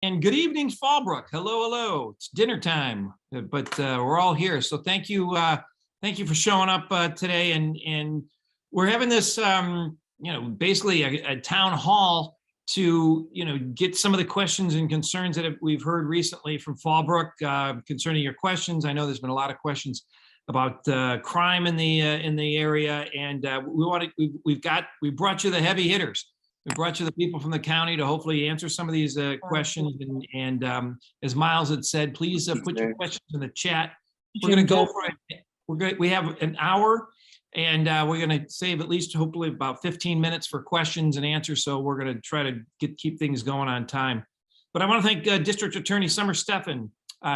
And good evening, Fallbrook. Hello, hello. It's dinner time, but we're all here. So thank you for showing up today. And we're having this, basically a town hall to, get some of the questions and concerns that we've heard recently from Fallbrook concerning your questions. I know there's been a lot of questions about crime in the area, and we brought you the heavy hitters. We brought you the people from the county to hopefully answer some of these questions. And as Miles had said, please put your questions in the chat. We're going to go for it. We have an hour, and we're going to save at least hopefully about 15 minutes for questions and answers. So we're going to try to keep things going on time. But I want to thank District Attorney Summer Stephan.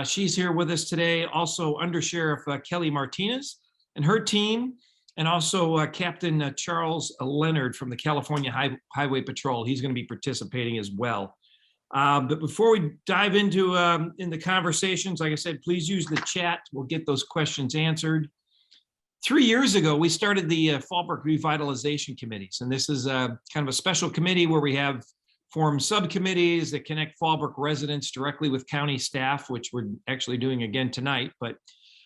She's here with us today. Also Under Sheriff Kelly Martinez and her team. And also Captain Charles Leonard from the California Highway Patrol. He's going to be participating as well. But before we dive into in the conversations, like I said, please use the chat. We'll get those questions answered. 3 years ago, we started the Fallbrook Revitalization Committees. And this is kind of a special committee where we have formed subcommittees that connect Fallbrook residents directly with county staff, which we're actually doing again tonight. But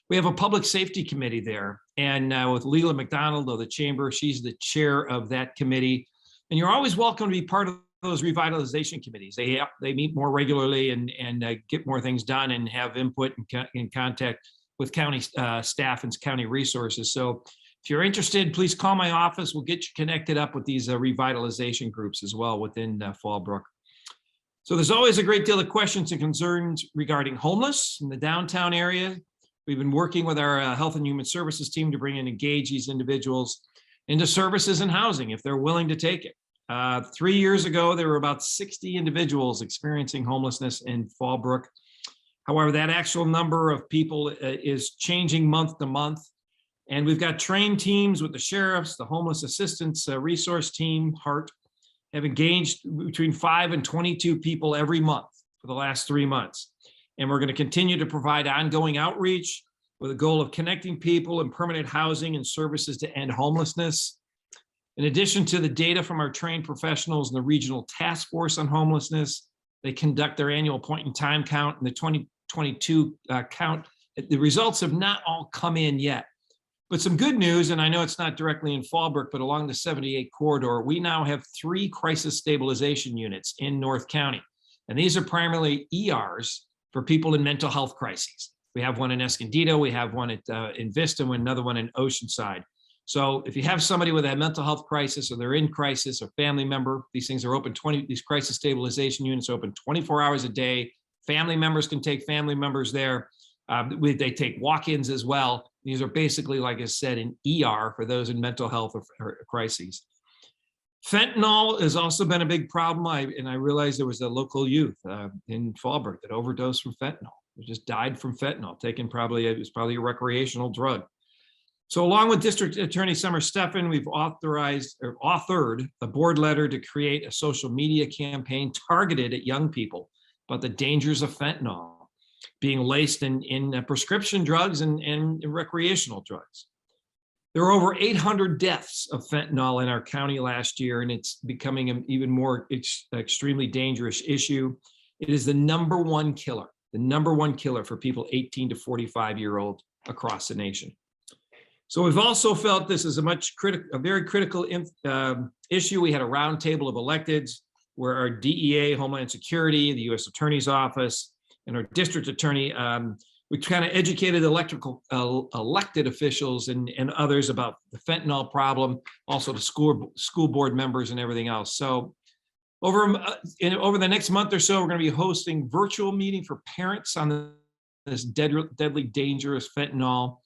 we have a public safety committee there, and with Leila McDonald of the chamber, she's the chair of that committee. And you're always welcome to be part of those revitalization committees. They meet more regularly and get more things done and have input and in contact with county staff and county resources. So if you're interested, please call my office. We'll get you connected up with these revitalization groups as well within Fallbrook. So there's always a great deal of questions and concerns regarding homeless in the downtown area. We've been working with our Health and Human Services team to bring and engage these individuals into services and housing if they're willing to take it. 3 years ago, there were about 60 individuals experiencing homelessness in Fallbrook. However, that actual number of people is changing month to month. And we've got trained teams with the sheriffs, the homeless assistance resource team, HART, have engaged between 5 and 22 people every month for the last 3 months. And we're going to continue to provide ongoing outreach with a goal of connecting people in permanent housing and services to end homelessness. In addition to the data from our trained professionals in the Regional Task Force on Homelessness, they conduct their annual point in time count and the 2022 count. The results have not all come in yet. But some good news, and I know it's not directly in Fallbrook, but along the 78 corridor, we now have 3 crisis stabilization units in North County. And these are primarily ERs for people in mental health crises. We have one in Escondido, we have one in Vista, and another one in Oceanside. So if you have somebody with a mental health crisis or they're in crisis or family member, these things are open these crisis stabilization units are open 24 hours a day. Family members can take family members there. They take walk-ins as well. These are basically, like I said, an ER for those in mental health or crises. Fentanyl has also been a big problem. I realized there was a local youth in Fallbrook that overdosed from fentanyl. They just died from fentanyl, it was probably a recreational drug. So along with District Attorney Summer Stephan, we've authored a board letter to create a social media campaign targeted at young people about the dangers of fentanyl being laced in prescription drugs and recreational drugs. There were over 800 deaths of fentanyl in our county last year, and it's becoming an even more extremely dangerous issue. It is the number one killer for people 18 to 45-year-old across the nation. So we've also felt this is a very critical issue. We had a roundtable of electeds where our DEA, Homeland Security, the U.S. Attorney's Office, and our district attorney, we kind of educated elected officials and others about the fentanyl problem, also the school board members and everything else. So over the next month or so, we're going to be hosting virtual meeting for parents on this deadly, dangerous fentanyl.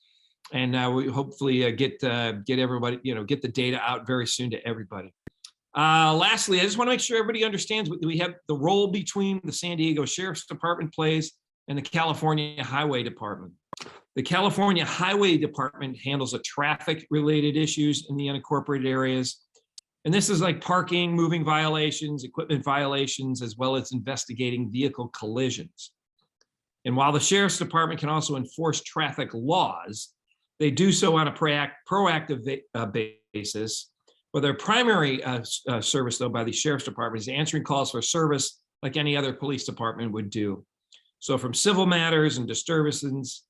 And we hopefully get everybody, get the data out very soon to everybody. Lastly, I just want to make sure everybody understands we have the role between the San Diego Sheriff's Department plays and the California Highway Department. The California Highway Department handles the traffic-related issues in the unincorporated areas. And this is like parking, moving violations, equipment violations, as well as investigating vehicle collisions. And while the Sheriff's Department can also enforce traffic laws, they do so on a proactive basis. Well, their primary service, though, by the Sheriff's Department is answering calls for service like any other police department would do. So from civil matters and disturbances,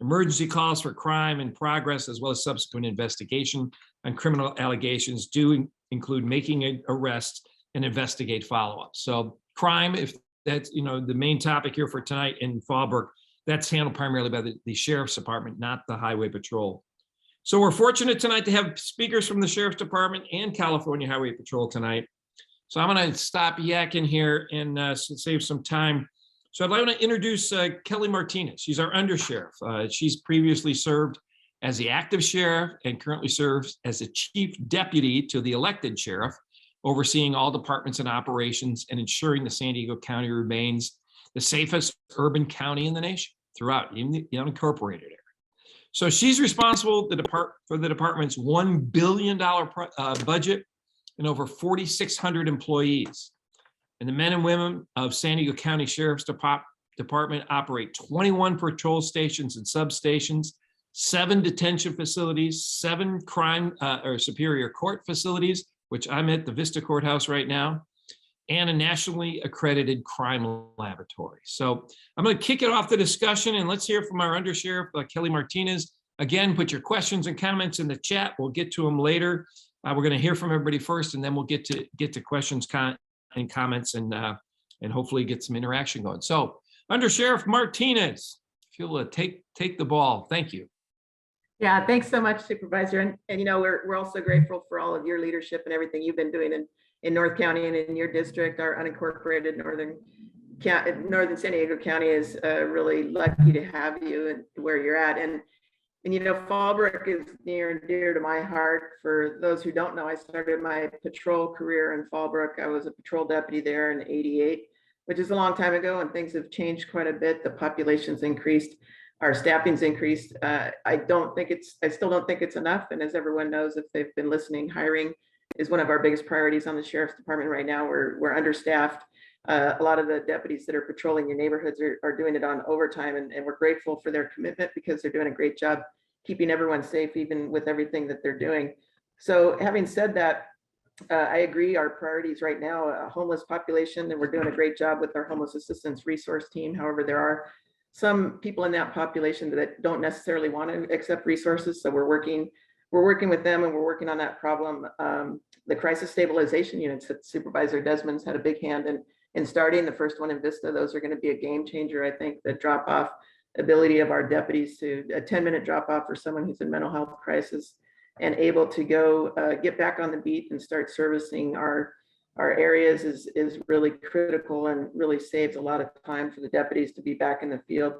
emergency calls for crime in progress, as well as subsequent investigation on criminal allegations do include making an arrest and investigate follow-up. So crime, if that's the main topic here for tonight in Fallbrook, that's handled primarily by the Sheriff's Department, not the Highway Patrol. So we're fortunate tonight to have speakers from the Sheriff's Department and California Highway Patrol tonight. So I'm going to stop yakking here and save some time. So I'd like to introduce Kelly Martinez. She's our Under Sheriff. She's previously served as the active sheriff and currently serves as the chief deputy to the elected sheriff, overseeing all departments and operations and ensuring the San Diego County remains the safest urban county in the nation throughout, even the unincorporated area. So she's responsible for the department's $1 billion budget and over 4,600 employees. And the men and women of San Diego County Sheriff's Department operate 21 patrol stations and substations, 7 detention facilities, 7 crime or superior court facilities, which I'm at the Vista Courthouse right now, and a nationally accredited crime laboratory. So I'm going to kick it off the discussion, and let's hear from our Under Sheriff, Kelly Martinez. Again, put your questions and comments in the chat. We'll get to them later. We're going to hear from everybody first, and then we'll get to questions and comments and hopefully get some interaction going. So Under Sheriff Martinez, if you'll take the ball. Thank you. Yeah, thanks so much, Supervisor. And we're also grateful for all of your leadership and everything you've been doing in North County and in your district. Our unincorporated northern San Diego County is really lucky to have you and where you're at. And Fallbrook is near and dear to my heart. For those who don't know, I started my patrol career in Fallbrook. I was a patrol deputy there in '88, which is a long time ago, and things have changed quite a bit. The population's increased, our staffing's increased. I still don't think it's enough. And as everyone knows, if they've been listening, hiring is one of our biggest priorities on the Sheriff's Department right now. We're understaffed. A lot of the deputies that are patrolling your neighborhoods are doing it on overtime, and we're grateful for their commitment because they're doing a great job keeping everyone safe, even with everything that they're doing. So having said that, I agree our priorities right now, a homeless population, and we're doing a great job with our homeless assistance resource team. However, there are some people in that population that don't necessarily want to accept resources. So we're working with them, and we're working on that problem. The crisis stabilization units that Supervisor Desmond's had a big hand in starting, the first one in Vista. Those are going to be a game changer. I think the drop off ability of our deputies to a 10-minute drop off for someone who's in mental health crisis and able to go get back on the beat and start servicing our areas is really critical and really saves a lot of time for the deputies to be back in the field.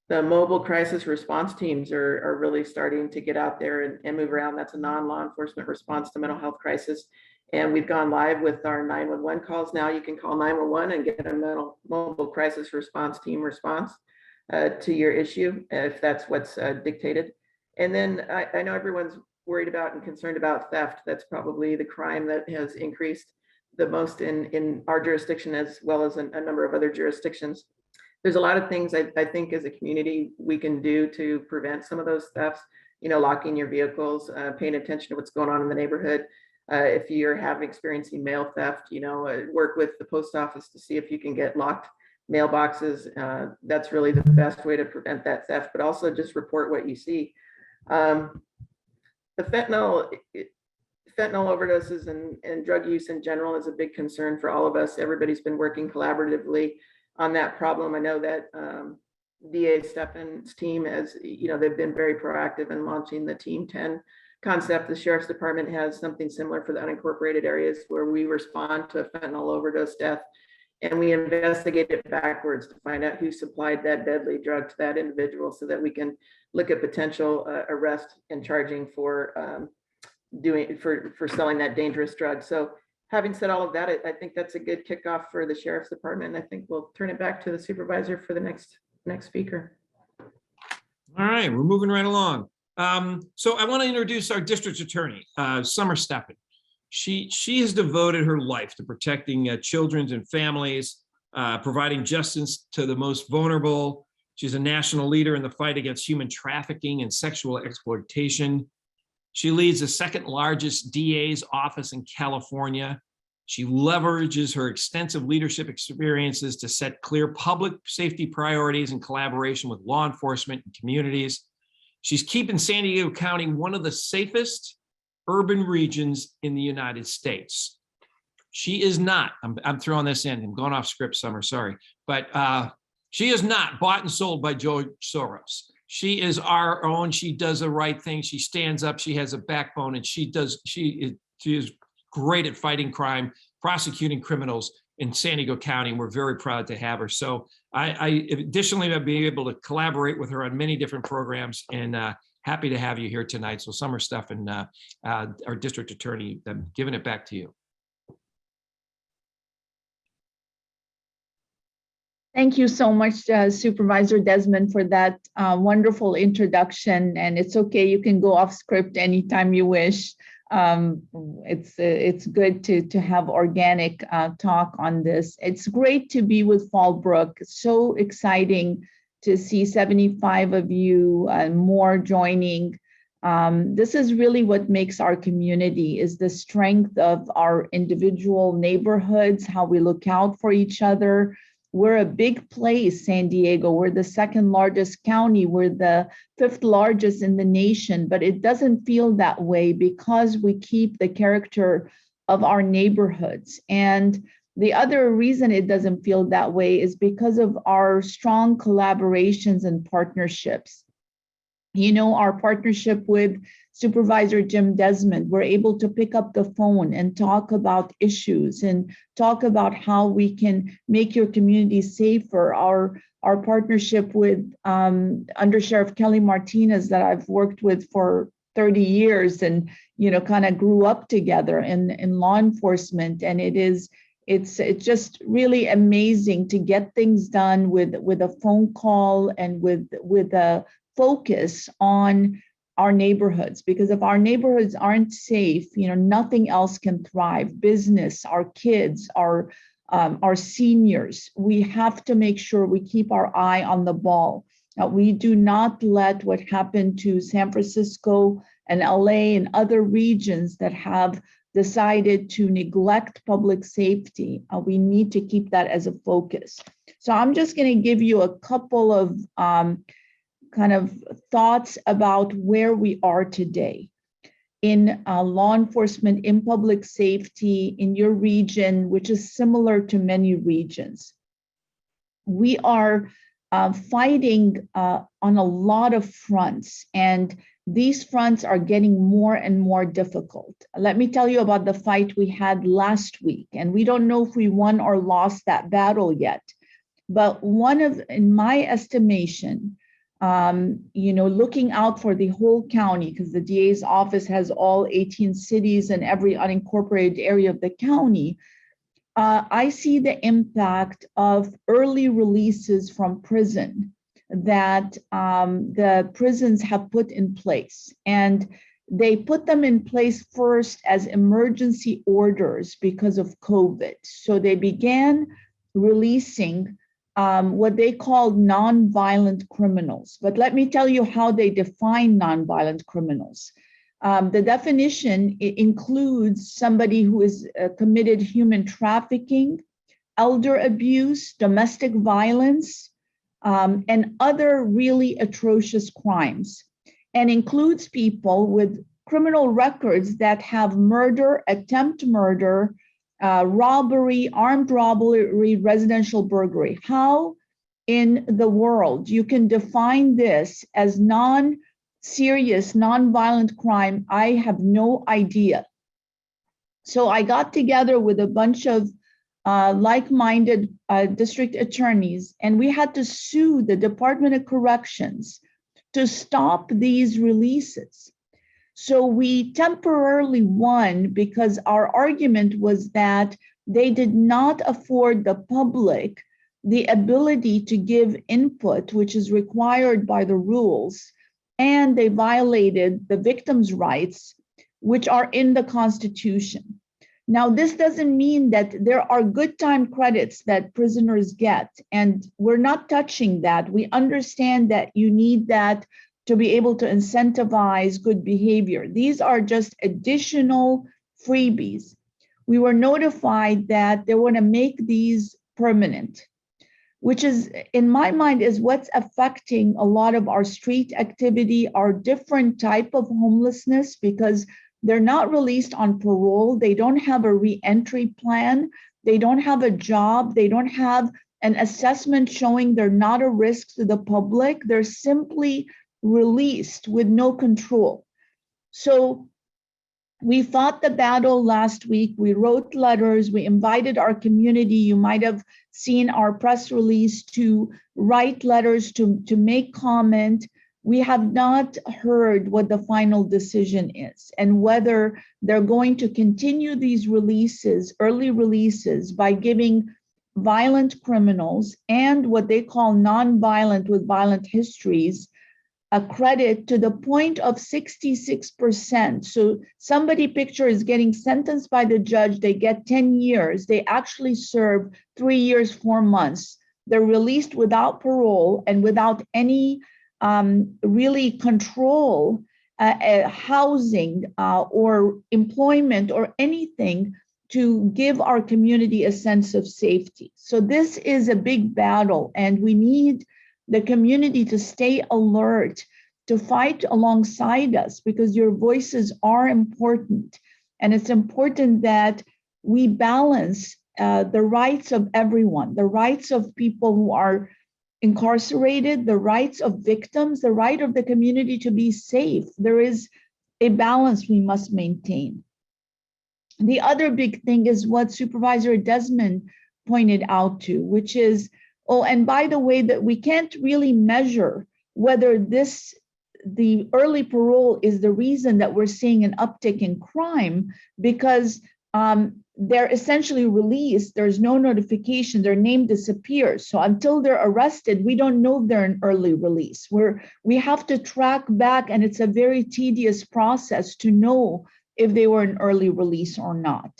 The mobile crisis response teams are really starting to get out there and move around. That's a non-law enforcement response to mental health crisis. And we've gone live with our 911 calls. Now you can call 911 and get a mobile crisis response team response to your issue, if that's what's dictated. And then I know everyone's worried about and concerned about theft. That's probably the crime that has increased the most in our jurisdiction, as well as a number of other jurisdictions. There's a lot of things I think as a community we can do to prevent some of those thefts, locking your vehicles, paying attention to what's going on in the neighborhood. If you're experiencing mail theft, work with the post office to see if you can get locked mailboxes. That's really the best way to prevent that theft, but also just report what you see. The fentanyl overdoses and drug use in general is a big concern for all of us. Everybody's been working collaboratively on that problem. I know that DA Stephan's team has, they've been very proactive in launching the Team 10 concept. The Sheriff's Department has something similar for the unincorporated areas where we respond to a fentanyl overdose death and we investigate it backwards to find out who supplied that deadly drug to that individual so that we can look at potential arrest and charging for selling that dangerous drug. So having said all of that, I think that's a good kickoff for the Sheriff's Department. And I think we'll turn it back to the supervisor for the next speaker. All right, we're moving right along. So I want to introduce our district attorney, Summer Stephan. She has devoted her life to protecting children and families, providing justice to the most vulnerable. She's a national leader in the fight against human trafficking and sexual exploitation. She leads the second largest DA's office in California. She leverages her extensive leadership experiences to set clear public safety priorities in collaboration with law enforcement and communities. She's keeping San Diego County one of the safest urban regions in the United States. She is not, I'm throwing this in, I'm going off script, Summer, sorry, but she is not bought and sold by George Soros. She is our own. She does the right thing. She stands up. She has a backbone, and she is great at fighting crime, prosecuting criminals in San Diego County. And we're very proud to have her. So I additionally have been able to collaborate with her on many different programs, and happy to have you here tonight. So Summer, Stephan, our district attorney, I'm giving it back to you. Thank you so much, Supervisor Desmond, for that wonderful introduction. And it's okay, you can go off script anytime you wish. It's good to have organic talk on this. It's great to be with Fallbrook. It's so exciting to see 75 of you and more joining. This is really what makes our community, is the strength of our individual neighborhoods, how we look out for each other. We're a big place, San Diego. We're the second largest county. We're the fifth largest in the nation, but it doesn't feel that way because we keep the character of our neighborhoods. And the other reason it doesn't feel that way is because of our strong collaborations and partnerships. You know, our partnership with Supervisor Jim Desmond, we're able to pick up the phone and talk about issues and talk about how we can make your community safer. Our partnership with Under Sheriff Kelly Martinez, that I've worked with for 30 years and, you know, kind of grew up together in law enforcement. And it's just really amazing to get things done with a phone call and with a focus on our neighborhoods, because if our neighborhoods aren't safe, you know, nothing else can thrive. Business, our kids, our seniors, we have to make sure we keep our eye on the ball. We do not let what happened to San Francisco and LA and other regions that have decided to neglect public safety. We need to keep that as a focus. So I'm just going to give you a couple of kind of thoughts about where we are today in law enforcement, in public safety, in your region, which is similar to many regions. We are fighting on a lot of fronts, and these fronts are getting more and more difficult. Let me tell you about the fight we had last week, and we don't know if we won or lost that battle yet. But in my estimation, you know, looking out for the whole county, because the DA's office has all 18 cities and every unincorporated area of the county, I see the impact of early releases from prison that the prisons have put in place. And they put them in place first as emergency orders because of COVID. So they began releasing what they called nonviolent criminals. But let me tell you how they define nonviolent criminals. The definition includes somebody who has committed human trafficking, elder abuse, domestic violence, and other really atrocious crimes, and includes people with criminal records that have murder, attempt murder, robbery, armed robbery, residential burglary. How in the world you can define this as non-serious, non-violent crime, I have no idea. So I got together with a bunch of like-minded district attorneys, and we had to sue the Department of Corrections to stop these releases. So we temporarily won because our argument was that they did not afford the public the ability to give input, which is required by the rules, and they violated the victims' rights, which are in the Constitution. Now, this doesn't mean that there are good time credits that prisoners get, and we're not touching that. We understand that you need that to be able to incentivize good behavior. These are just additional freebies. we were notified that they want to make these permanent, which is, in my mind, is what's affecting a lot of our street activity, our different type of homelessness, because they're not released on parole. They don't have a re-entry plan. They don't have a job. They don't have an assessment showing they're not a risk to the public. They're simply released with no control. So we fought the battle last week. We wrote letters. We invited our community. You might have seen our press release to write letters, to make comment. We have not heard what the final decision is and whether they're going to continue these releases, early releases, by giving violent criminals and what they call non-violent with violent histories a credit to the point of 66%. So somebody picture is getting sentenced by the judge, they get 10 years, they actually serve 3 years, 4 months. They're released without parole and without any really control, housing or employment or anything to give our community a sense of safety. So this is a big battle, and we need the community to stay alert, to fight alongside us, because your voices are important. And it's important that we balance the rights of everyone, the rights of people who are incarcerated, the rights of victims, the right of the community to be safe. There is a balance we must maintain. The other big thing is what Supervisor Desmond pointed out to, which is, oh, and by the way, that we can't really measure whether the early parole is the reason that we're seeing an uptick in crime, because they're essentially released. There's no notification. Their name disappears. So until they're arrested, we don't know if they're an early release. We have to track back, and it's a very tedious process to know if they were an early release or not.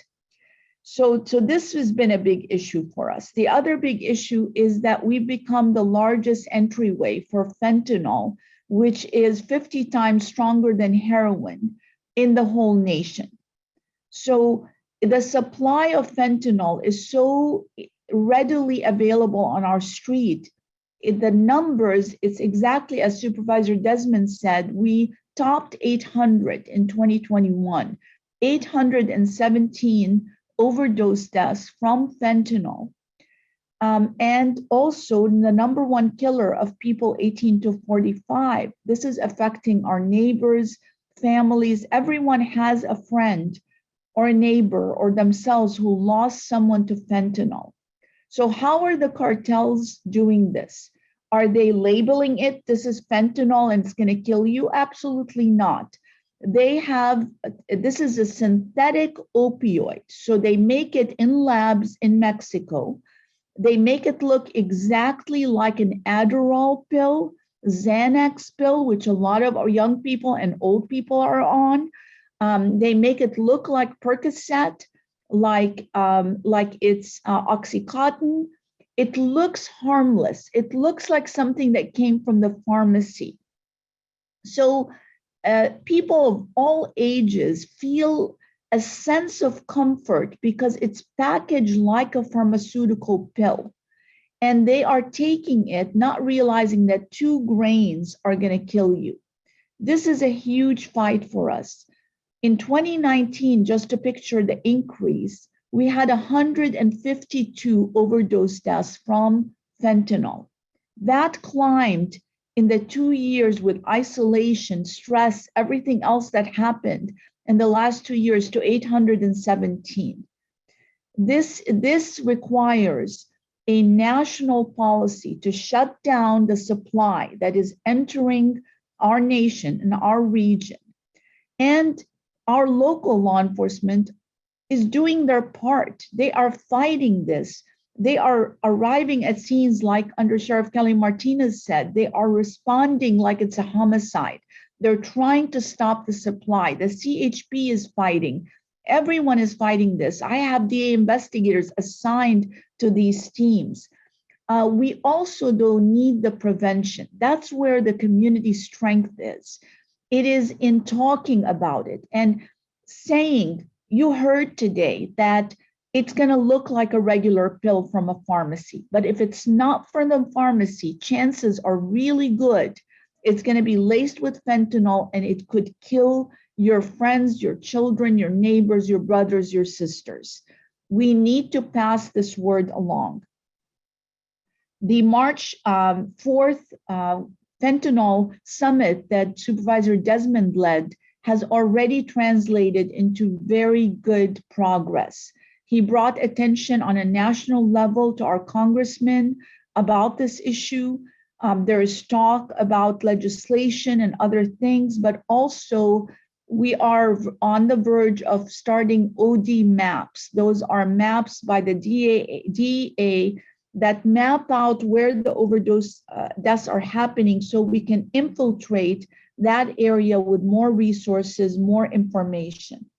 So this has been a big issue for us. The other big issue is that we've become the largest entryway for fentanyl, which is 50 times stronger than heroin in the whole nation. So the supply of fentanyl is so readily available on our street. The numbers, it's exactly as Supervisor Desmond said, we topped 800 in 2021, 817 overdose deaths from fentanyl. And also the number one killer of people 18 to 45. This is affecting our neighbors, families. Everyone has a friend or a neighbor or themselves who lost someone to fentanyl. So how are the cartels doing this? Are they labeling it, this is fentanyl and it's going to kill you? Absolutely not. This is a synthetic opioid. So they make it in labs in Mexico. They make it look exactly like an Adderall pill, Xanax pill, which a lot of our young people and old people are on. They make it look like Percocet, like it's Oxycontin. It looks harmless. It looks like something that came from the pharmacy. So people of all ages feel a sense of comfort because it's packaged like a pharmaceutical pill. And they are taking it, not realizing that 2 grains are going to kill you. This is a huge fight for us. In 2019, just to picture the increase, we had 152 overdose deaths from fentanyl. That climbed in the 2 years with isolation, stress, everything else that happened in the last 2 years to 817. This requires a national policy to shut down the supply that is entering our nation and our region. And our local law enforcement is doing their part. They are fighting this. They are arriving at scenes like Under Sheriff Kelly Martinez said. They are responding like it's a homicide. They're trying to stop the supply. The CHP is fighting. Everyone is fighting this. I have DA investigators assigned to these teams. We also, though, need the prevention. That's where the community strength is. It is in talking about it and saying, you heard today that it's going to look like a regular pill from a pharmacy, but if it's not from the pharmacy, chances are really good it's going to be laced with fentanyl, and it could kill your friends, your children, your neighbors, your brothers, your sisters. We need to pass this word along. The March 4th fentanyl summit that Supervisor Desmond led has already translated into very good progress. He brought attention on a national level to our congressmen about this issue. There is talk about legislation and other things, but also we are on the verge of starting OD maps. Those are maps by the DEA that map out where the overdose deaths are happening so we can infiltrate that area with more resources, more information.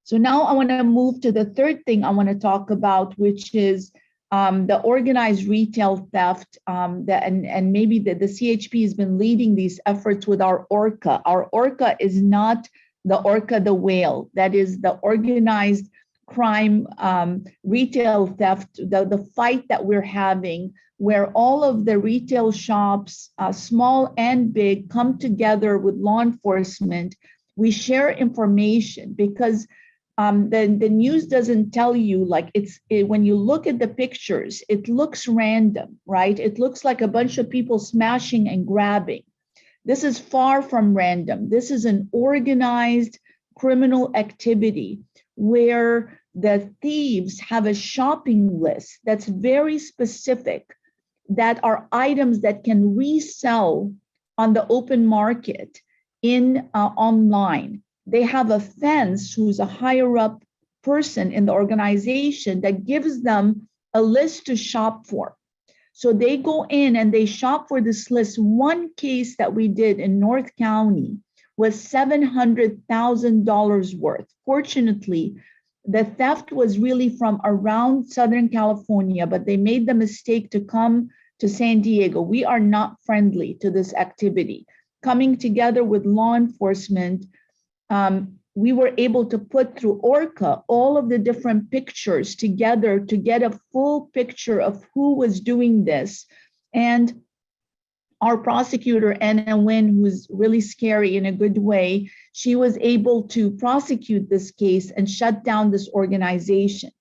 So now I want to move to the third thing I want to talk about, which is the organized retail theft, and maybe the CHP has been leading these efforts with our ORCA. Our ORCA is not the orca, the whale. That is the organized crime retail theft, the fight that we're having, where all of the retail shops, small and big, come together with law enforcement. We share information because the news doesn't tell you, like when you look at the pictures, it looks random, right? It looks like a bunch of people smashing and grabbing. This is far from random. This is an organized criminal activity where the thieves have a shopping list that's very specific, that are items that can resell on the open market in online. They have a fence who's a higher up person in the organization that gives them a list to shop for. So they go in and they shop for this list. One case that we did in North County was $700,000 worth. Fortunately, the theft was really from around Southern California, but they made the mistake to come to San Diego. We are not friendly to this activity. Coming together with law enforcement, we were able to put through ORCA all of the different pictures together to get a full picture of who was doing this. And our prosecutor, Anna Nguyen, who's really scary in a good way, she was able to prosecute this case and shut down this organization.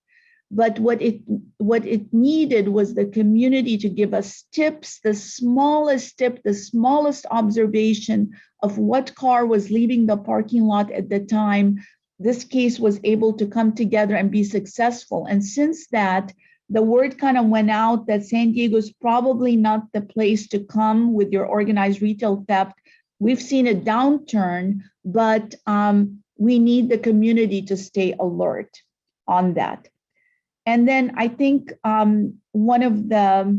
But what it needed was the community to give us tips, the smallest tip, the smallest observation of what car was leaving the parking lot at the time. This case was able to come together and be successful. And since that, the word kind of went out that San Diego is probably not the place to come with your organized retail theft. We've seen a downturn, but we need the community to stay alert on that. And then I think one of the,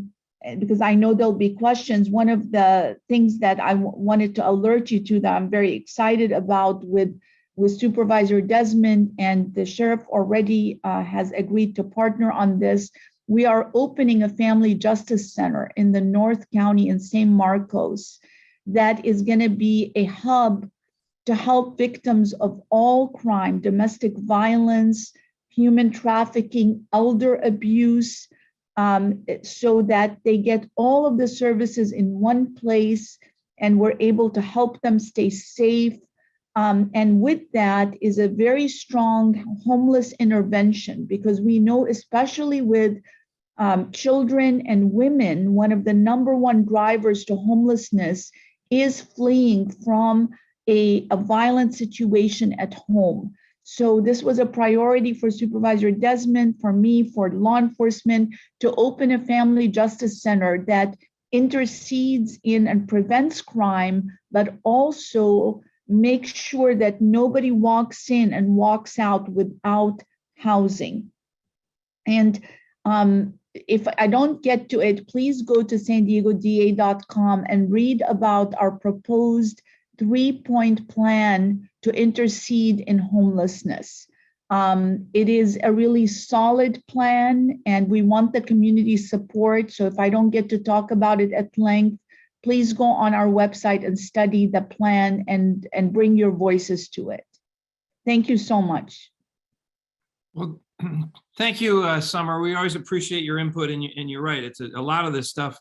because I know there'll be questions, one of the things that I wanted to alert you to that I'm very excited about with Supervisor Desmond, and the sheriff already has agreed to partner on this. We are opening a family justice center in the North County in San Marcos that is going to be a hub to help victims of all crime, domestic violence, human trafficking, elder abuse, so that they get all of the services in one place and we're able to help them stay safe. And with that is a very strong homeless intervention, because we know, especially with children and women, one of the number one drivers to homelessness is fleeing from a violent situation at home. So this was a priority for Supervisor Desmond, for me, for law enforcement, to open a family justice center that intercedes in and prevents crime, but also make sure that nobody walks in and walks out without housing. And if I don't get to it, please go to SanDiegoDA.com and read about our proposed 3-point plan to intercede in homelessness. It is a really solid plan, and we want the community support. So if I don't get to talk about it at length, please go on our website and study the plan and bring your voices to it. Thank you so much. Well, thank you, Summer. We always appreciate your input, and you're right. It's a lot of this stuff.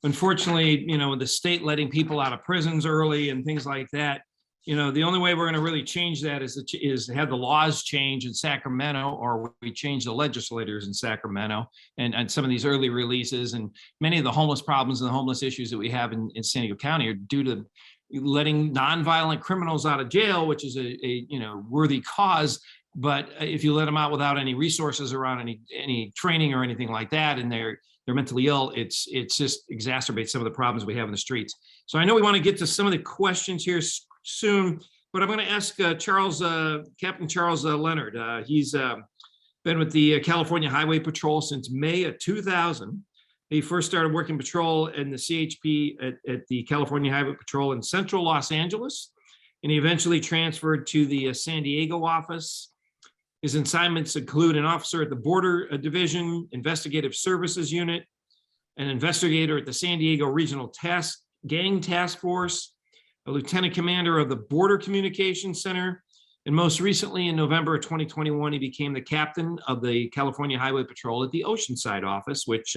Unfortunately, with the state letting people out of prisons early and things like that, the only way we're going to really change that is to have the laws change in Sacramento, or we change the legislators in Sacramento and some of these early releases. And many of the homeless problems and the homeless issues that we have in San Diego County are due to letting nonviolent criminals out of jail, which is a worthy cause. But if you let them out without any resources around any training or anything like that, and they're mentally ill, it's just exacerbates some of the problems we have in the streets. So I know we want to get to some of the questions here soon, but I'm going to ask Captain Charles Leonard. He's been with the California Highway Patrol since May of 2000. He first started working patrol in the CHP at the California Highway Patrol in Central Los Angeles, and he eventually transferred to the San Diego office. His assignments include an officer at the Border Division, Investigative Services Unit, an investigator at the San Diego Regional Gang Task Force, a lieutenant commander of the Border Communications Center, and most recently in November of 2021, he became the captain of the California Highway Patrol at the Oceanside office, which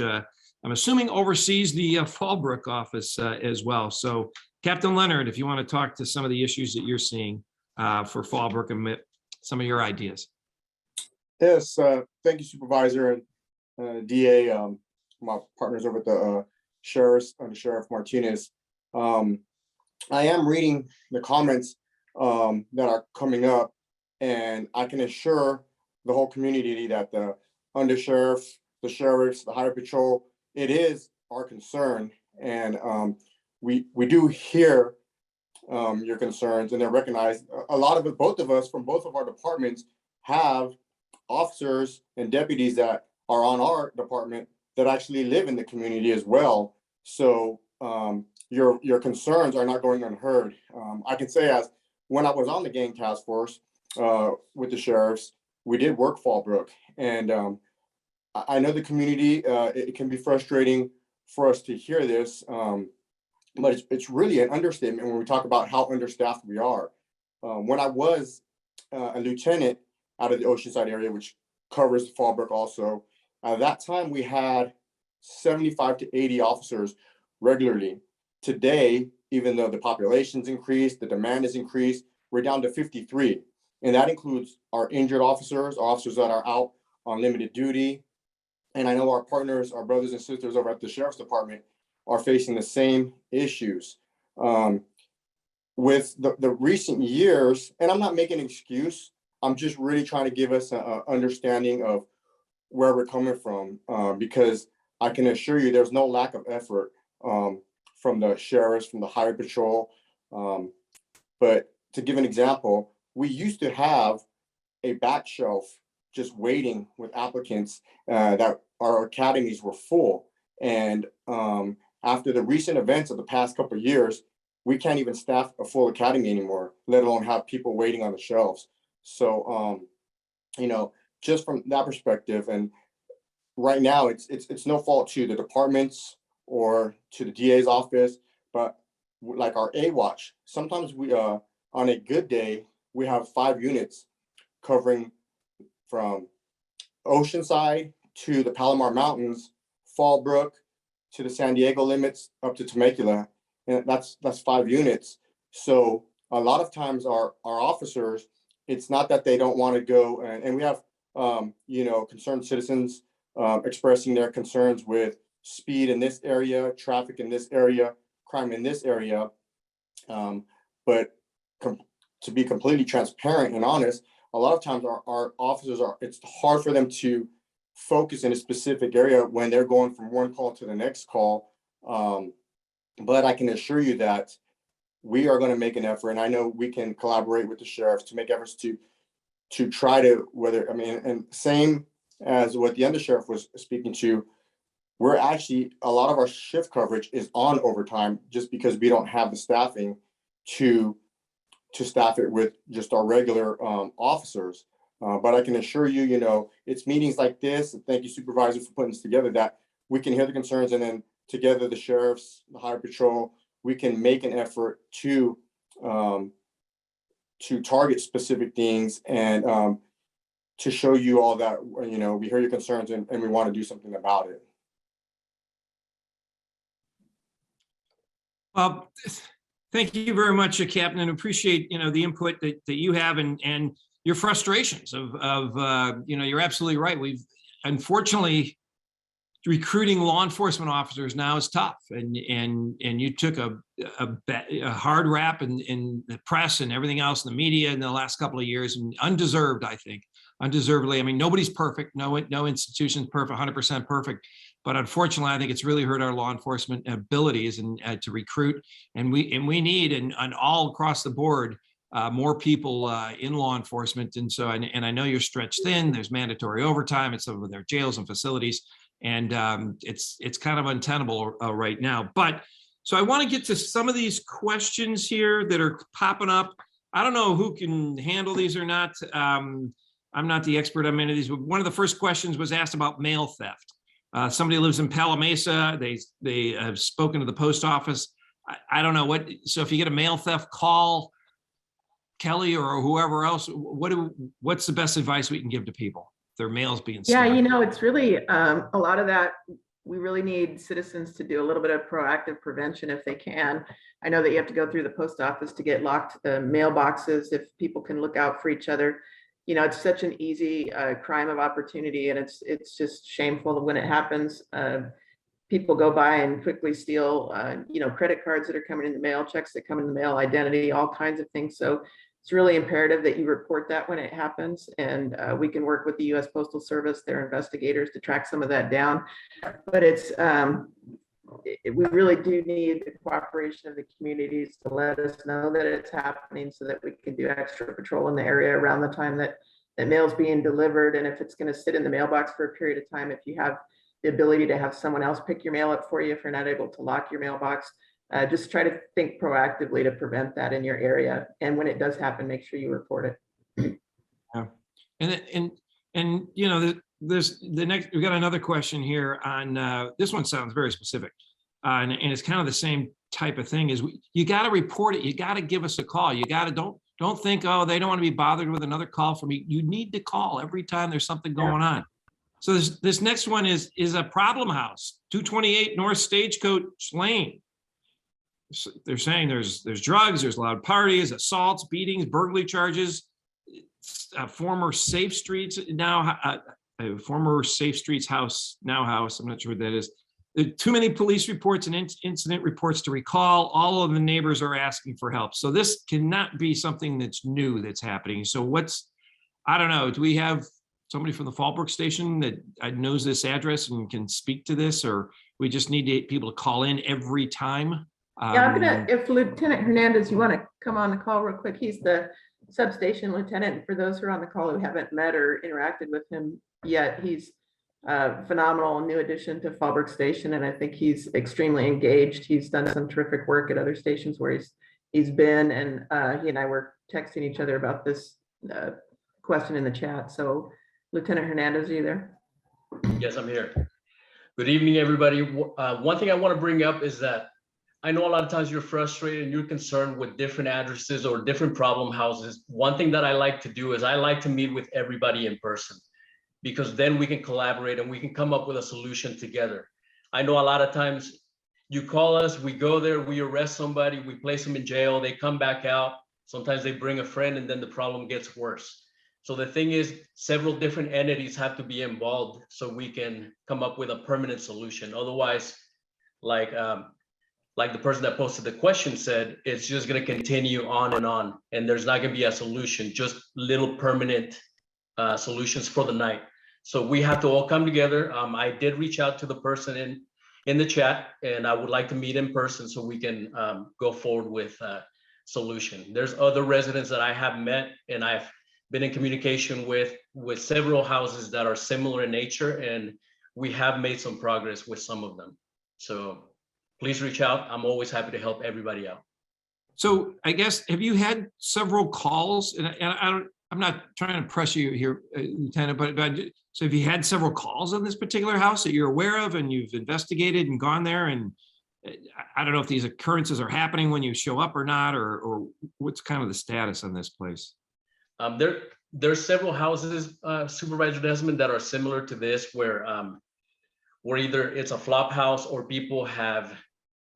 I'm assuming oversees the Fallbrook office as well. So Captain Leonard, if you want to talk to some of the issues that you're seeing for Fallbrook and some of your ideas. Yes, thank you, Supervisor and DA, my partners over at the Under Sheriff Martinez. I am reading the comments that are coming up, and I can assure the whole community that the Under Sheriff, the sheriffs, the Highway Patrol, it is our concern, and we do hear your concerns, and they're recognized. A lot of it, both of us from both of our departments have officers and deputies that are on our department that actually live in the community as well. So your concerns are not going unheard. I can say, as when I was on the gang task force with the sheriffs, we did work Fallbrook, and I know the community, it can be frustrating for us to hear this, but it's really an understatement when we talk about how understaffed we are. When I was a lieutenant out of the Oceanside area, which covers Fallbrook also, at that time we had 75 to 80 officers regularly. Today, even though the population's increased, the demand has increased, we're down to 53. And that includes our injured officers that are out on limited duty. And I know our partners, our brothers and sisters over at the Sheriff's Department are facing the same issues. With the recent years, and I'm not making an excuse, I'm just really trying to give us an understanding of where we're coming from, because I can assure you there's no lack of effort from the sheriffs, from the Highway Patrol. But to give an example, we used to have a back shelf just waiting with applicants that our academies were full. And after the recent events of the past couple of years, we can't even staff a full academy anymore, let alone have people waiting on the shelves. So, just from that perspective, and right now it's no fault to the departments or to the DA's office, but like our A-Watch, sometimes we, on a good day, we have 5 units covering from Oceanside to the Palomar Mountains, Fallbrook to the San Diego limits up to Temecula, and that's 5 units. So a lot of times our officers, it's not that they don't want to go, and we have concerned citizens expressing their concerns with speed in this area, traffic in this area, crime in this area. But to be completely transparent and honest, a lot of times our officers it's hard for them to focus in a specific area when they're going from one call to the next call. But I can assure you that we are going to make an effort, and I know we can collaborate with the sheriffs to make efforts to try to, and same as what the undersheriff was speaking to, we're actually, a lot of our shift coverage is on overtime just because we don't have the staffing to staff it with just our regular officers. But I can assure you, it's meetings like this, and thank you, Supervisor, for putting this together, that we can hear the concerns, and then together, the sheriffs, the Highway Patrol, we can make an effort to to target specific things and to show you all that, you know, we hear your concerns and we want to do something about it. Well, thank you very much, Captain, and appreciate, you know, the input that you have and your frustrations of you know, you're absolutely right. We've unfortunately recruiting law enforcement officers now is tough, and you took a hard rap in the press and everything else in the media in the last couple of years, and undeserved, I think, undeservedly. I mean, nobody's perfect. No institution's perfect, 100% perfect. But unfortunately, I think it's really hurt our law enforcement abilities and to recruit. And we need, and all across the board, more people in law enforcement. And so, and I know you're stretched thin. There's mandatory overtime at some of their jails and facilities, and it's kind of untenable right now. But so I want to get to some of these questions here that are popping up. I don't know who can handle these or not. I'm not the expert on many of these, but one of the first questions was asked about mail theft. Somebody lives in Palo Mesa. They have spoken to the post office. I don't know what. So if you get a mail theft call, Kelly or whoever else, what's the best advice we can give to people? Their mail's being stolen. Yeah, you know, it's really a lot of that. We really need citizens to do a little bit of proactive prevention if they can. I know that you have to go through the post office to get locked mailboxes. If people can look out for each other, you know, it's such an easy crime of opportunity, and it's just shameful when it happens. People go by and quickly steal, you know, credit cards that are coming in the mail, checks that come in the mail, identity, all kinds of things. So it's really imperative that you report that when it happens, and we can work with the U.S. Postal Service, their investigators, to track some of that down. But it's we really do need the cooperation of the communities to let us know that it's happening, so that we can do extra patrol in the area around the time that mail's being delivered. And if it's going to sit in the mailbox for a period of time, if you have the ability to have someone else pick your mail up for you, if you're not able to lock your mailbox, just try to think proactively to prevent that in your area. And when it does happen, make sure you report it. Yeah. And you know, there's the next, we got another question here on this one sounds very specific, and it's kind of the same type of thing. Is you got to report it. You got to give us a call. You got to don't think, oh, they don't want to be bothered with another call from me. You need to call every time there's something going on. So this next one is a problem house, 228 North Stagecoach Lane. They're saying there's drugs, there's loud parties, assaults, beatings, burglary charges. Former Safe Streets former Safe Streets house, now house. I'm not sure what that is. Too many police reports and incident reports to recall. All of the neighbors are asking for help. So this cannot be something that's new that's happening. So I don't know, do we have somebody from the Fallbrook station that knows this address and can speak to this, or we just need people to call in every time? Yeah, I'm gonna, if Lieutenant Hernandez, you want to come on the call real quick, he's the substation lieutenant. And for those who are on the call who haven't met or interacted with him yet, he's a phenomenal new addition to Fallbrook Station, and I think he's extremely engaged. He's done some terrific work at other stations where he's been, and he and I were texting each other about this question in the chat. So Lieutenant Hernandez, are you there? Yes, I'm here. Good evening, everybody. One thing I want to bring up is that I know a lot of times you're frustrated and you're concerned with different addresses or different problem houses. One thing that I like to do is I like to meet with everybody in person, because then we can collaborate and we can come up with a solution together. I know a lot of times you call us, we go there, we arrest somebody, we place them in jail, they come back out. Sometimes they bring a friend and then the problem gets worse. So the thing is, several different entities have to be involved so we can come up with a permanent solution. Otherwise, like the person that posted the question said, it's just going to continue on, and there's not going to be a solution, just little permanent solutions for the night. So we have to all come together. I did reach out to the person in the chat, and I would like to meet in person so we can go forward with a solution. There's other residents that I have met, and I've been in communication with several houses that are similar in nature, and we have made some progress with some of them. So please reach out. I'm always happy to help everybody out. So I guess, have you had several calls? And I'm not trying to press you here, Lieutenant, but so have you had several calls on this particular house that you're aware of and you've investigated and gone there and I don't know if these occurrences are happening when you show up or not, or what's kind of the status on this place? There's several houses, Supervisor Desmond, that are similar to this, where either it's a flop house or people have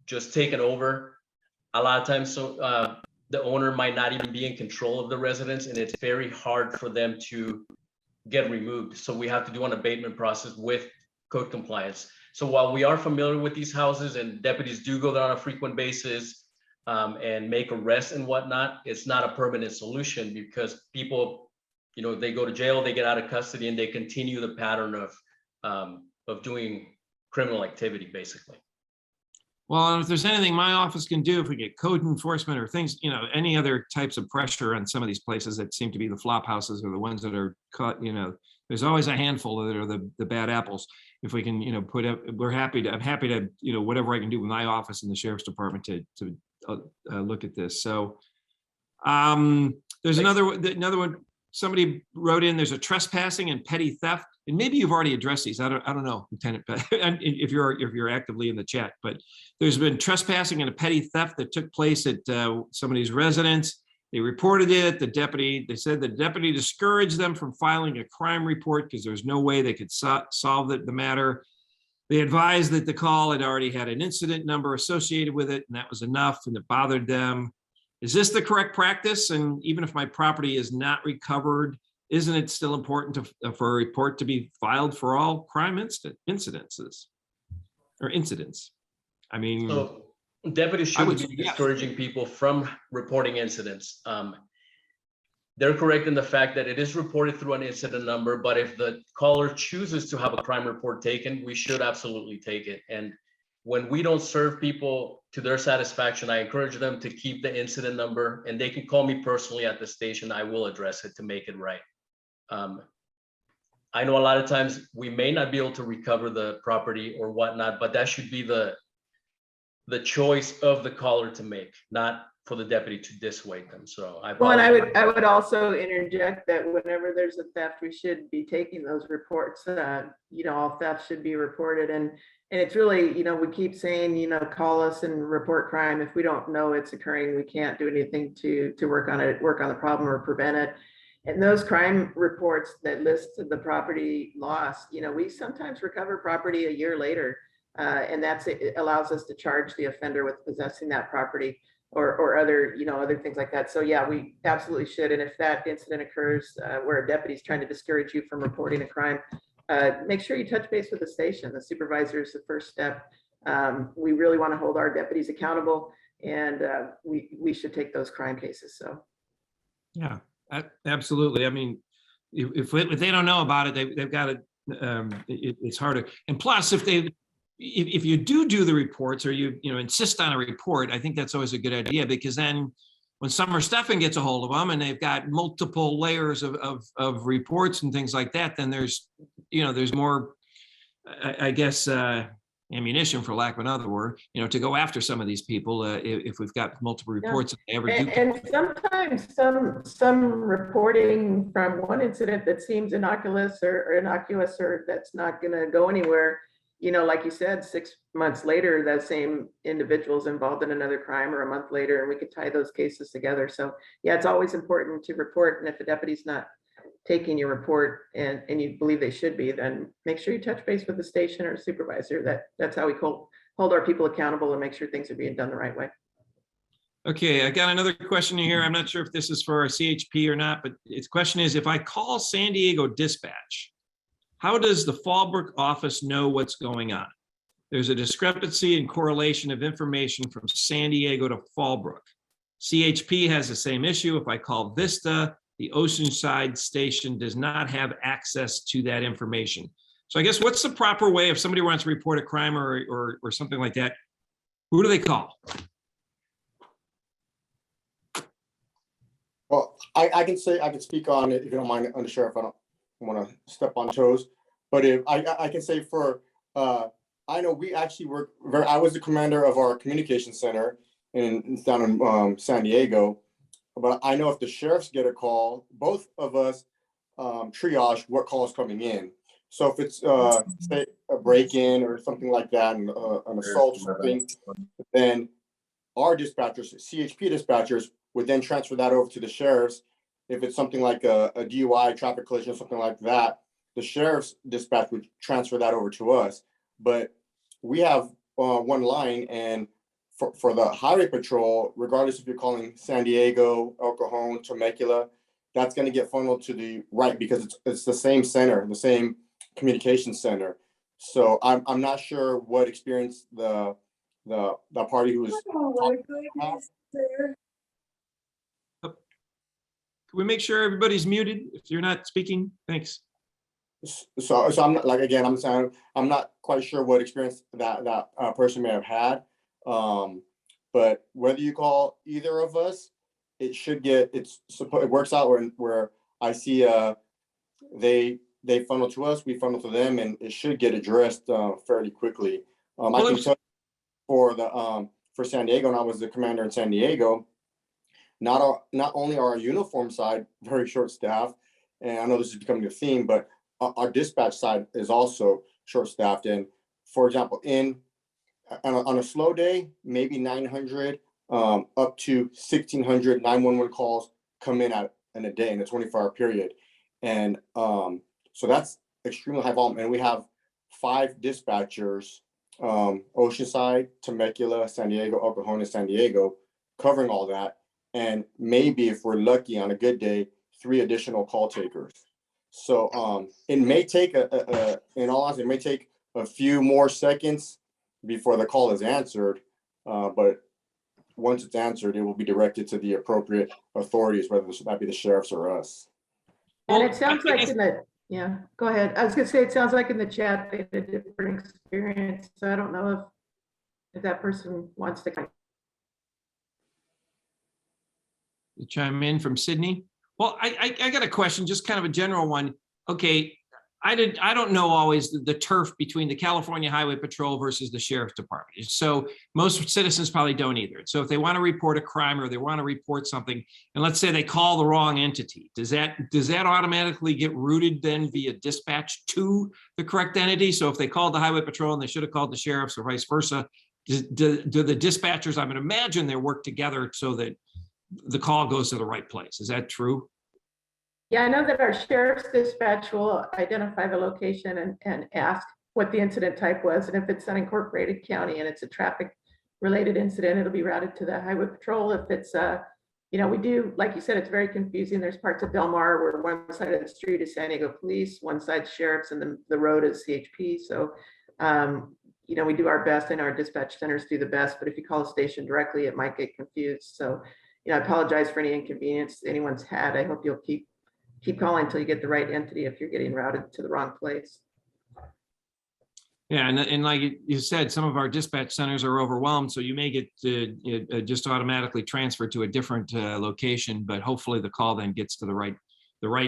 just taken over. A lot of times, so the owner might not even be in control of the residents, and it's very hard for them to get removed. So we have to do an abatement process with code compliance. So while we are familiar with these houses and deputies do go there on a frequent basis and make arrests and whatnot, it's not a permanent solution, because people, they go to jail, they get out of custody, and they continue the pattern of doing criminal activity, basically. Well, and if there's anything my office can do, if we get code enforcement or things, any other types of pressure on some of these places that seem to be the flop houses or the ones that are caught, there's always a handful that are the bad apples. If we can, put up, I'm happy to, whatever I can do with my office and the sheriff's department to look at this. So there's another one. Somebody wrote in, there's a trespassing and petty theft, and maybe you've already addressed these. I don't know, Lieutenant, if you're actively in the chat, but there's been trespassing and a petty theft that took place at somebody's residence. They reported it. They said the deputy discouraged them from filing a crime report because there's no way they could solve the matter. They advised that the call had already had an incident number associated with it, and that was enough, and it bothered them. Is this the correct practice? And even if my property is not recovered, isn't it still important for a report to be filed for all crime incidences or incidents? I mean, so deputies should be discouraging people from reporting incidents. They're correct in the fact that it is reported through an incident number, but if the caller chooses to have a crime report taken, we should absolutely take it. And when we don't serve people to their satisfaction, I encourage them to keep the incident number, and they can call me personally at the station. I will address it to make it right. I know a lot of times we may not be able to recover the property or whatnot, but that should be the choice of the caller to make, not for the deputy to dissuade them. So I I would also interject that whenever there's a theft, we should be taking those reports. All thefts should be reported, and it's really, we keep saying, call us and report crime. If we don't know it's occurring, we can't do anything to work on the problem or prevent it. And those crime reports that list the property lost, we sometimes recover property a year later, and it allows us to charge the offender with possessing that property or other, other things like that. So yeah, we absolutely should. And if that incident occurs where a deputy is trying to discourage you from reporting a crime, make sure you touch base with the station. The supervisor is the first step. We really want to hold our deputies accountable, and we should take those crime cases. So yeah. Absolutely. I mean, if they don't know about it, they've got to. It's harder. And plus, if you do the reports, or you insist on a report, I think that's always a good idea, because then when Summer Stephan gets a hold of them and they've got multiple layers of reports and things like that, then there's more, I guess, ammunition, for lack of another word, to go after some of these people if we've got multiple reports. Yeah. And sometimes some reporting from one incident that seems innocuous or that's not going to go anywhere, like you said, 6 months later, that same individual's involved in another crime, or a month later, and we could tie those cases together. So yeah, it's always important to report. And if the deputy's not taking your report and you believe they should be, then make sure you touch base with the station or supervisor. That's how we hold our people accountable and make sure things are being done the right way. Okay, I got another question here. I'm not sure if this is for our CHP or not, but its question is, if I call San Diego Dispatch, how does the Fallbrook office know what's going on? There's a discrepancy in correlation of information from San Diego to Fallbrook. CHP has the same issue. If I call Vista, the Oceanside station does not have access to that information. So I guess, what's the proper way if somebody wants to report a crime or something like that? Who do they call? Well, I can speak on it if you don't mind, Under Sheriff. I don't want to step on toes, but if I can say I know we actually work I was the commander of our communication center down in San Diego. But I know if the sheriffs get a call, both of us triage what calls coming in. So if it's say a break-in or something like that, and an assault or something, then our dispatchers, CHP dispatchers, would then transfer that over to the sheriffs. If it's something like a DUI, traffic collision, something like that, the sheriff's dispatch would transfer that over to us. But we have one line, and for the highway patrol, regardless if you're calling San Diego, El Cajon, Temecula, that's going to get funneled to the right because it's the same center, the same communication center. So I'm not sure what experience the party who was Can we make sure everybody's muted if you're not speaking? Thanks. so I'm not, like, again, I'm saying I'm not quite sure what experience that person may have had. But whether you call either of us, it should get, it works out where I see they funnel to us, we funnel to them, and it should get addressed fairly quickly. I can tell you for San Diego, and I was the commander in San Diego, not only are our uniform side very short staffed, and I know this is becoming a theme, but our dispatch side is also short staffed. And for example, on a slow day, maybe 900 up to 1,600 911 calls come in a day in a 24-hour period. And so that's extremely high volume. And we have 5 dispatchers, Oceanside, Temecula, San Diego, El Cajon, and San Diego, covering all that. And maybe if we're lucky on a good day, 3 additional call takers. So it may take in all honesty, it may take a few more seconds before the call is answered. But once it's answered, it will be directed to the appropriate authorities, whether that be the sheriffs or us. And it sounds like yeah, go ahead. I was gonna say, it sounds like in the chat, they had a different experience. So I don't know if that person wants to come. Chime in from Sydney. Well, I got a question, just kind of a general one. Okay, I don't know always the turf between the California Highway Patrol versus the Sheriff's Department. So most citizens probably don't either. So if they want to report a crime or they want to report something, and let's say they call the wrong entity, does that automatically get routed then via dispatch to the correct entity? So if they called the Highway Patrol and they should have called the sheriffs or vice versa, do the dispatchers, I would imagine, they work together so that the call goes to the right place. Is that true? Yeah, I know that our sheriff's dispatch will identify the location and ask what the incident type was. And if it's an unincorporated county and it's a traffic related incident, it'll be routed to the highway patrol. If it's we do, like you said, it's very confusing. There's parts of Del Mar where one side of the street is San Diego police, one side sheriffs, and then the road is CHP. So, we do our best and our dispatch centers do the best, but if you call a station directly, it might get confused. So, I apologize for any inconvenience anyone's had. I hope you'll keep calling until you get the right entity if you're getting routed to the wrong place. Yeah, and like you said, some of our dispatch centers are overwhelmed, so you may get just automatically transferred to a different location, but hopefully the call then gets to the right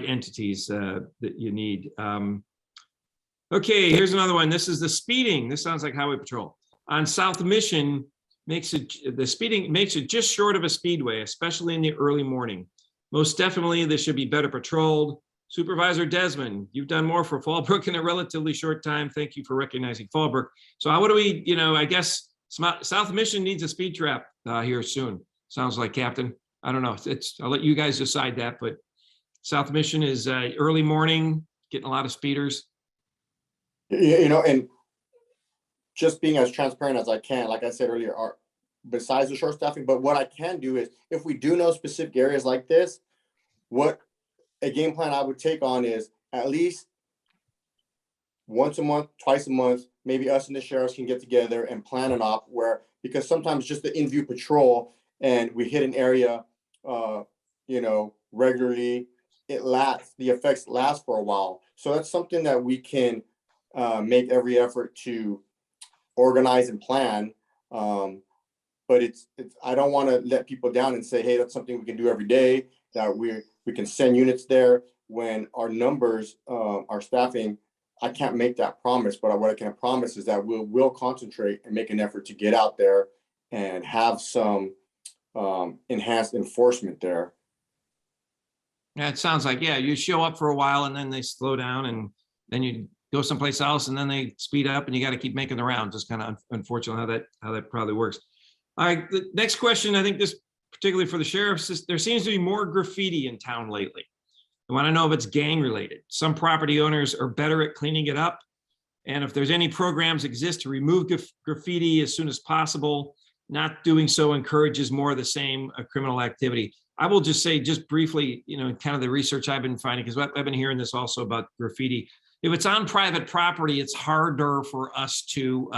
entities that you need. Okay, here's another one. This is the speeding. This sounds like Highway Patrol. On South Mission, the speeding makes it just short of a speedway, especially in the early morning. Most definitely, this should be better patrolled. Supervisor Desmond, you've done more for Fallbrook in a relatively short time. Thank you for recognizing Fallbrook. So how do we, I guess South Mission needs a speed trap here soon. Sounds like, Captain. I don't know. I'll let you guys decide that, but South Mission is early morning, getting a lot of speeders. And just being as transparent as I can, like I said earlier, besides the short staffing, but what I can do is, if we do know specific areas like this, what a game plan I would take on is at least once a month, twice a month, maybe us and the sheriffs can get together and plan an op because sometimes just the in-view patrol and we hit an area, regularly, the effects last for a while. So that's something that we can make every effort to organize and plan. But I don't want to let people down and say, hey, that's something we can do every day, that we can send units there when our numbers, our staffing, I can't make that promise, but what I can promise is that we'll concentrate and make an effort to get out there and have some enhanced enforcement there. Yeah, it sounds like, you show up for a while and then they slow down and then you go someplace else, and then they speed up, and you got to keep making the rounds. It's kind of unfortunate how that probably works. All right, the next question, I think this particularly for the sheriffs, is there seems to be more graffiti in town lately. I want to know if it's gang related. Some property owners are better at cleaning it up, and if there's any programs exist to remove graffiti as soon as possible. Not doing so encourages more of the same criminal activity. I will just say, just briefly, kind of the research I've been finding, because I've been hearing this also about graffiti. If it's on private property, it's harder for us to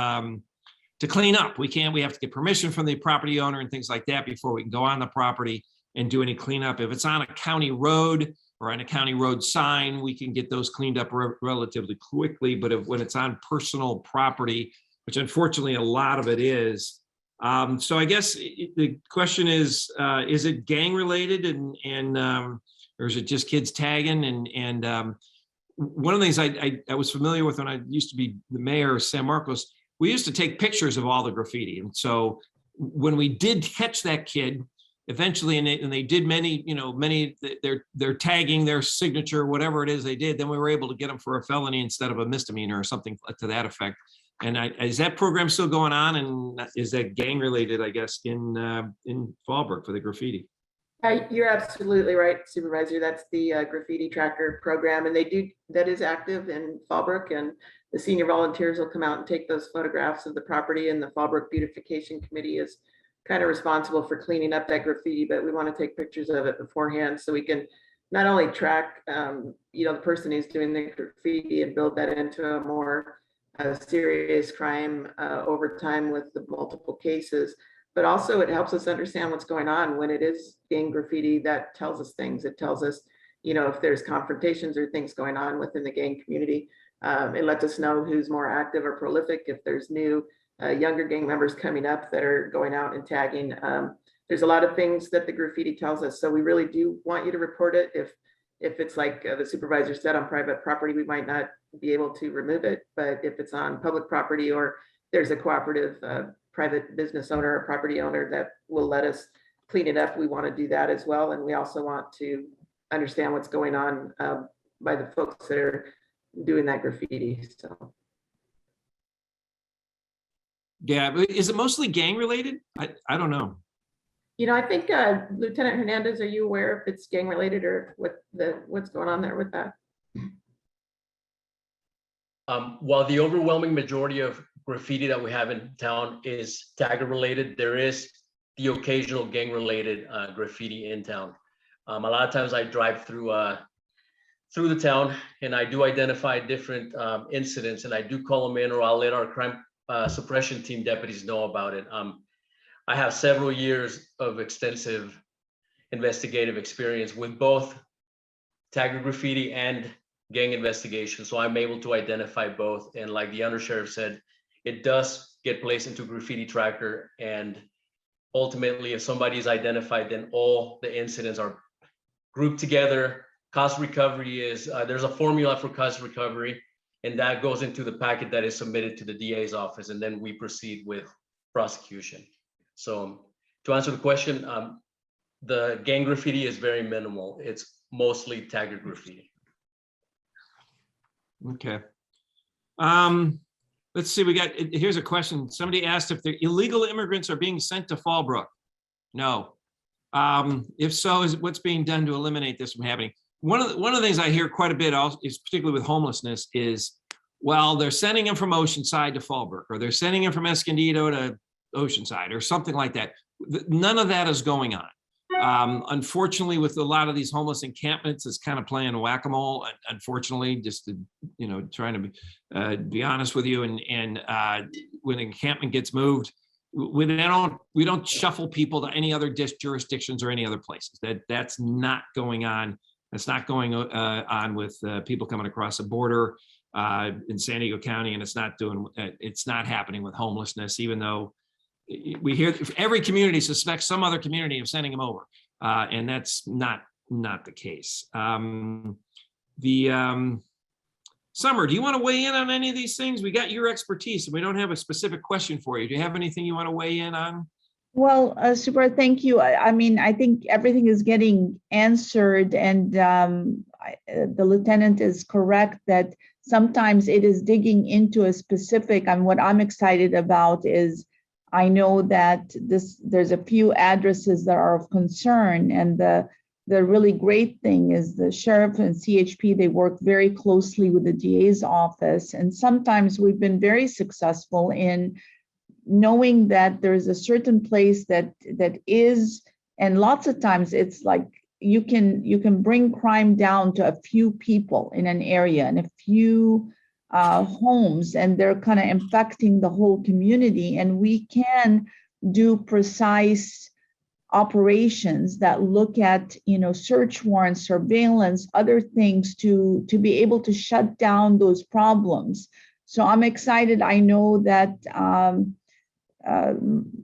clean up. We have to get permission from the property owner and things like that before we can go on the property and do any cleanup. If it's on a county road or on a county road sign, we can get those cleaned up relatively quickly. But when it's on personal property, which unfortunately a lot of it is, so I guess the question is it gang related or is it just kids tagging? And one of the things I was familiar with when I used to be the mayor of San Marcos, we used to take pictures of all the graffiti. And so when we did catch that kid, eventually, and they did many, they're tagging their signature, whatever it is they did, then we were able to get them for a felony instead of a misdemeanor or something to that effect. And is that program still going on? And is that gang related, I guess, in Fallbrook for the graffiti? You're absolutely right, Supervisor. That's the graffiti tracker program, and that is active in Fallbrook, and the senior volunteers will come out and take those photographs of the property, and the Fallbrook Beautification Committee is kind of responsible for cleaning up that graffiti, but we want to take pictures of it beforehand so we can not only track the person who's doing the graffiti and build that into a more serious crime over time with the multiple cases, but also it helps us understand what's going on when it is gang graffiti. That tells us things. It tells us, if there's confrontations or things going on within the gang community. It lets us know who's more active or prolific. If there's new younger gang members coming up that are going out and tagging, there's a lot of things that the graffiti tells us. So we really do want you to report it. If it's like the supervisor said, on private property, we might not be able to remove it, but if it's on public property or there's a cooperative private business owner or property owner that will let us clean it up, we want to do that as well. And we also want to understand what's going on by the folks that are doing that graffiti. So yeah, but is it mostly gang related? I don't know. I think Lieutenant Hernandez, are you aware if it's gang related or what's going on there with that? While the overwhelming majority of graffiti that we have in town is tagger related, there is the occasional gang related graffiti in town. A lot of times I drive through the town and I do identify different incidents, and I do call them in, or I'll let our crime suppression team deputies know about it. I have several years of extensive investigative experience with both tagger graffiti and gang investigation. So I'm able to identify both. And like the undersheriff said, it does get placed into graffiti tracker. And ultimately, if somebody is identified, then all the incidents are grouped together. Cost recovery is, there's a formula for cost recovery, and that goes into the packet that is submitted to the DA's office. And then we proceed with prosecution. So to answer the question, the gang graffiti is very minimal. It's mostly tagger graffiti. Okay. Let's see, here's a question. Somebody asked if the illegal immigrants are being sent to Fallbrook. No. If so, what's being done to eliminate this from happening? One of the things I hear quite a bit, is particularly with homelessness, is, well, they're sending them from Oceanside to Fallbrook, or they're sending them from Escondido to Oceanside or something like that. None of that is going on. Unfortunately, with a lot of these homeless encampments, it's kind of playing whack-a-mole, unfortunately, just to, trying to be honest with you. And when an encampment gets moved, we don't shuffle people to any other jurisdictions or any other places. That's not going on. That's not going on with people coming across the border in San Diego County, and it's not happening with homelessness, even though we hear every community suspects some other community of sending them over, and that's not the case. Summer, do you want to weigh in on any of these things? We got your expertise, and we don't have a specific question for you. Do you have anything you want to weigh in on? Well, Super, thank you. I mean, I think everything is getting answered, and the lieutenant is correct that sometimes it is digging into a specific, and what I'm excited about is I know that there's a few addresses that are of concern, and the really great thing is the sheriff and CHP, they work very closely with the DA's office. And sometimes we've been very successful in knowing that there's a certain place that is, and lots of times it's like you can bring crime down to a few people in an area and a few homes, and they're kind of infecting the whole community. And we can do precise operations that look at, search warrants, surveillance, other things to be able to shut down those problems. So I'm excited. I know that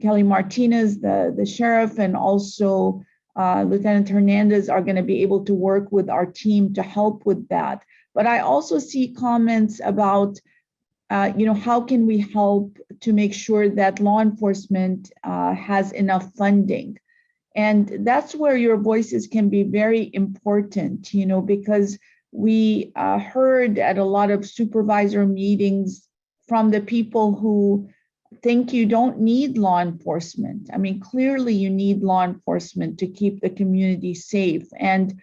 Kelly Martinez, the sheriff, and also Lieutenant Hernandez are going to be able to work with our team to help with that. But I also see comments about, how can we help to make sure that law enforcement has enough funding? And that's where your voices can be very important, because we heard at a lot of supervisor meetings from the people who think you don't need law enforcement. I mean, clearly you need law enforcement to keep the community safe. And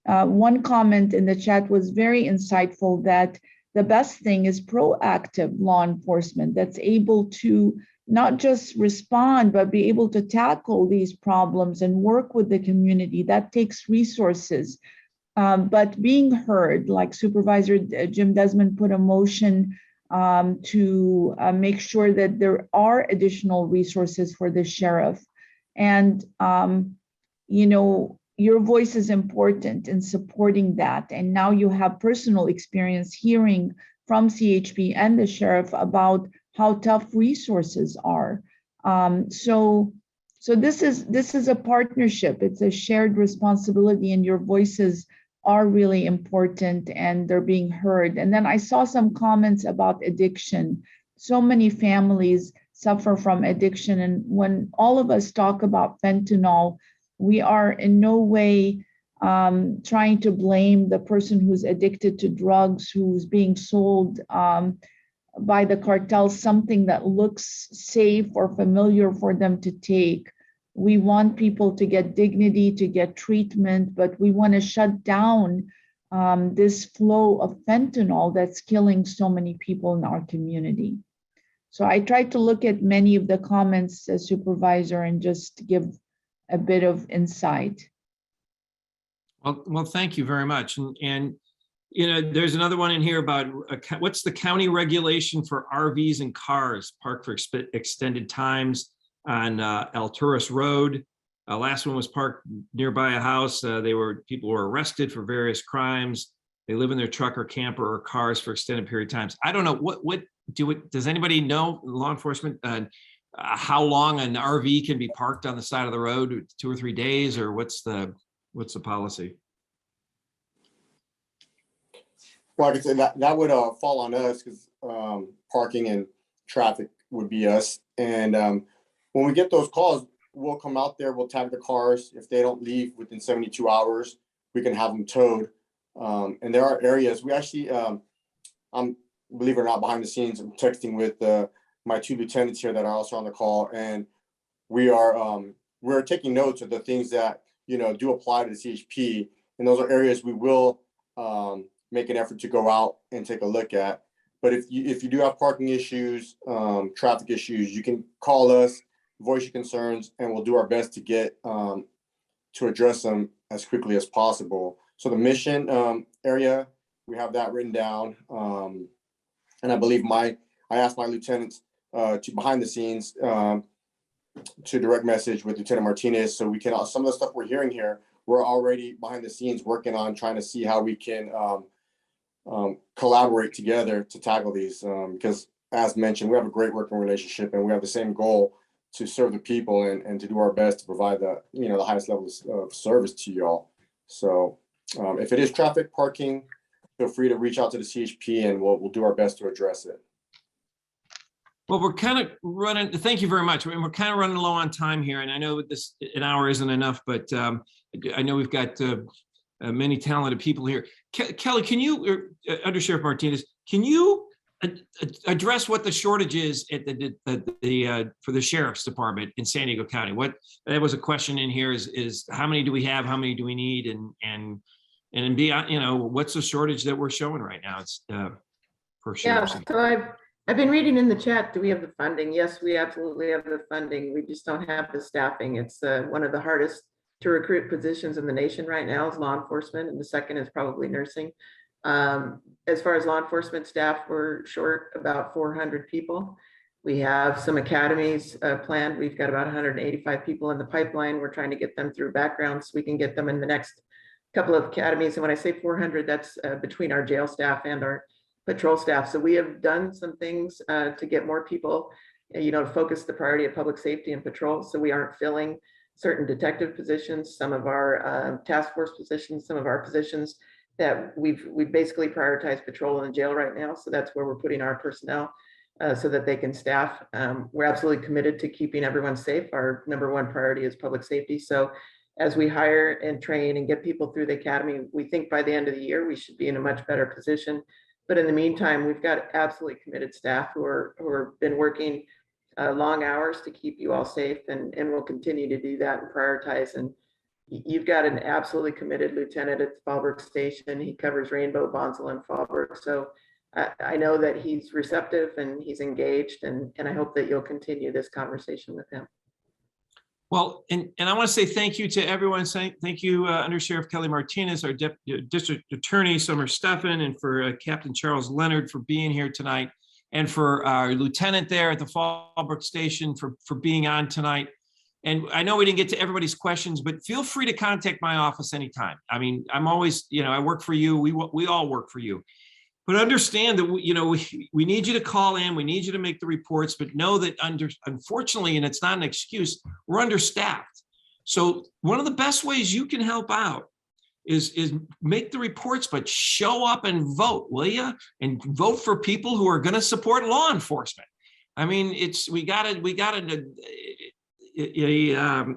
one comment in the chat was very insightful, that the best thing is proactive law enforcement that's able to not just respond, but be able to tackle these problems and work with the community. That takes resources. But being heard, like Supervisor Jim Desmond put a motion to make sure that there are additional resources for the sheriff. And, your voice is important in supporting that. And now you have personal experience hearing from CHP and the sheriff about how tough resources are. So this is a partnership. It's a shared responsibility, and your voices are really important and they're being heard. And then I saw some comments about addiction. So many families suffer from addiction. And when all of us talk about fentanyl, we are in no way trying to blame the person who's addicted to drugs, who's being sold by the cartels something that looks safe or familiar for them to take. We want people to get dignity, to get treatment, but we want to shut down this flow of fentanyl that's killing so many people in our community. So I tried to look at many of the comments, Supervisor, and just give a bit of insight. Well, thank you very much. And there's another one in here about what's the county regulation for RVs and cars parked for extended times on Alturas Road. Last one was parked nearby a house. People were arrested for various crimes. They live in their truck or camper or cars for extended period of times. I don't know does anybody know, law enforcement, how long an RV can be parked on the side of the road, 2 or 3 days, or what's the policy? Well, like I said, that would fall on us, because parking and traffic would be us. And when we get those calls, we'll come out there, we'll tag the cars. If they don't leave within 72 hours, we can have them towed. And there are areas, we actually, I'm, believe it or not, behind the scenes, I'm texting with my 2 lieutenants here that are also on the call. And we're taking notes of the things that, do apply to the CHP. And those are areas we will make an effort to go out and take a look at. But if you do have parking issues, traffic issues, you can call us, voice your concerns, and we'll do our best to get to address them as quickly as possible. So the Mission area, we have that written down. And I believe I asked my lieutenants to behind the scenes to direct message with Lieutenant Martinez, so we can, some of the stuff we're hearing here, we're already behind the scenes working on trying to see how we can collaborate together to tackle these, because as mentioned, we have a great working relationship and we have the same goal to serve the people and to do our best to provide the highest levels of service to y'all. So if it is traffic, parking, feel free to reach out to the CHP and we'll do our best to address it. Well, we're kind of running, thank you very much. We're kind of running low on time here, and I know an hour isn't enough, but I know we've got many talented people here. Kelly, can you, Under Sheriff Martinez, Can you address what the shortage is at for the sheriff's department in San Diego County? That was a question in here is how many do we have? How many do we need? And beyond, what's the shortage that we're showing right now? It's for Yeah, sheriffs. so I've been reading in the chat, do we have the funding? Yes, we absolutely have the funding. We just don't have the staffing. It's one of the hardest to recruit positions in the nation right now is law enforcement, and the second is probably nursing. As far as law enforcement staff, we're short about 400 people. We have some academies planned. We've got about 185 people in the pipeline. We're trying to get them through backgrounds so we can get them in the next couple of academies. And when I say 400, that's between our jail staff and our patrol staff. So we have done some things to get more people, to focus the priority of public safety and patrol. So we aren't filling certain detective positions, some of our task force positions, some of our positions that we've basically prioritized patrol in jail right now. So that's where we're putting our personnel so that they can staff. We're absolutely committed to keeping everyone safe. Our number one priority is public safety. So as we hire and train and get people through the academy, we think by the end of the year, we should be in a much better position. But in the meantime, we've got absolutely committed staff who are been working long hours to keep you all safe, and we'll continue to do that and prioritize. And you've got an absolutely committed lieutenant at Fallbrook Station. He covers Rainbow, Bonsall, and Fallbrook. So I know that he's receptive and he's engaged, and I hope that you'll continue this conversation with him. Well, and I want to say thank you to everyone. Thank you, Under Sheriff Kelly Martinez, our District Attorney Summer Stephan, and for Captain Charles Leonard for being here tonight, and for our lieutenant there at the Fallbrook Station for being on tonight. And I know we didn't get to everybody's questions, but feel free to contact my office anytime. I mean, I'm always, I work for you. We all work for you. But understand that we need you to call in, we need you to make the reports, but know that unfortunately, and it's not an excuse, we're understaffed. So one of the best ways you can help out is make the reports, but show up and vote, will you? And vote for people who are going to support law enforcement. I mean, we got an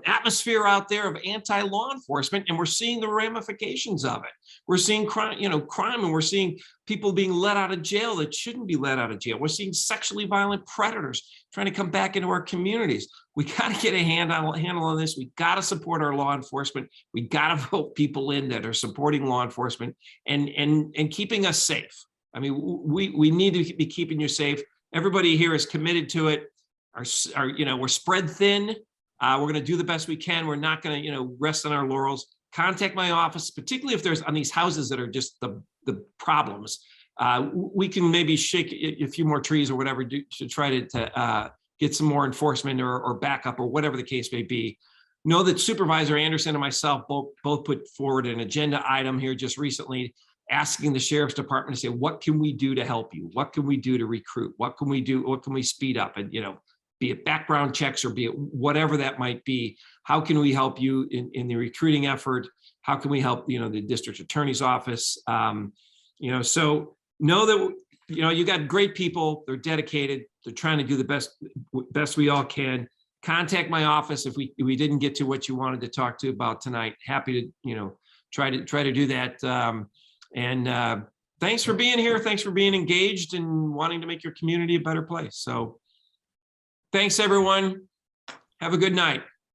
atmosphere out there of anti-law enforcement, and we're seeing the ramifications of it. We're seeing crime, and we're seeing people being let out of jail that shouldn't be let out of jail. We're seeing sexually violent predators trying to come back into our communities. We got to get a handle on this. We got to support our law enforcement. We got to vote people in that are supporting law enforcement and keeping us safe. I mean, we need to be keeping you safe. Everybody here is committed to it. We're spread thin. We're going to do the best we can. We're not going to, rest on our laurels. Contact my office, particularly if there's on these houses that are just the problems. We can maybe shake a few more trees or whatever to try to get some more enforcement or backup or whatever the case may be. Know that Supervisor Anderson and myself both put forward an agenda item here just recently, asking the Sheriff's Department to say, what can we do to help you? What can we do to recruit? What can we do? What can we speed up? And, be it background checks or be it whatever that might be, how can we help you in the recruiting effort? How can we help, the district attorney's office? So know that, you got great people, they're dedicated, they're trying to do the best we all can. Contact my office if we didn't get to what you wanted to talk to about tonight. Happy to, try to do that. Thanks for being here. Thanks for being engaged and wanting to make your community a better place. So thanks, everyone. Have a good night.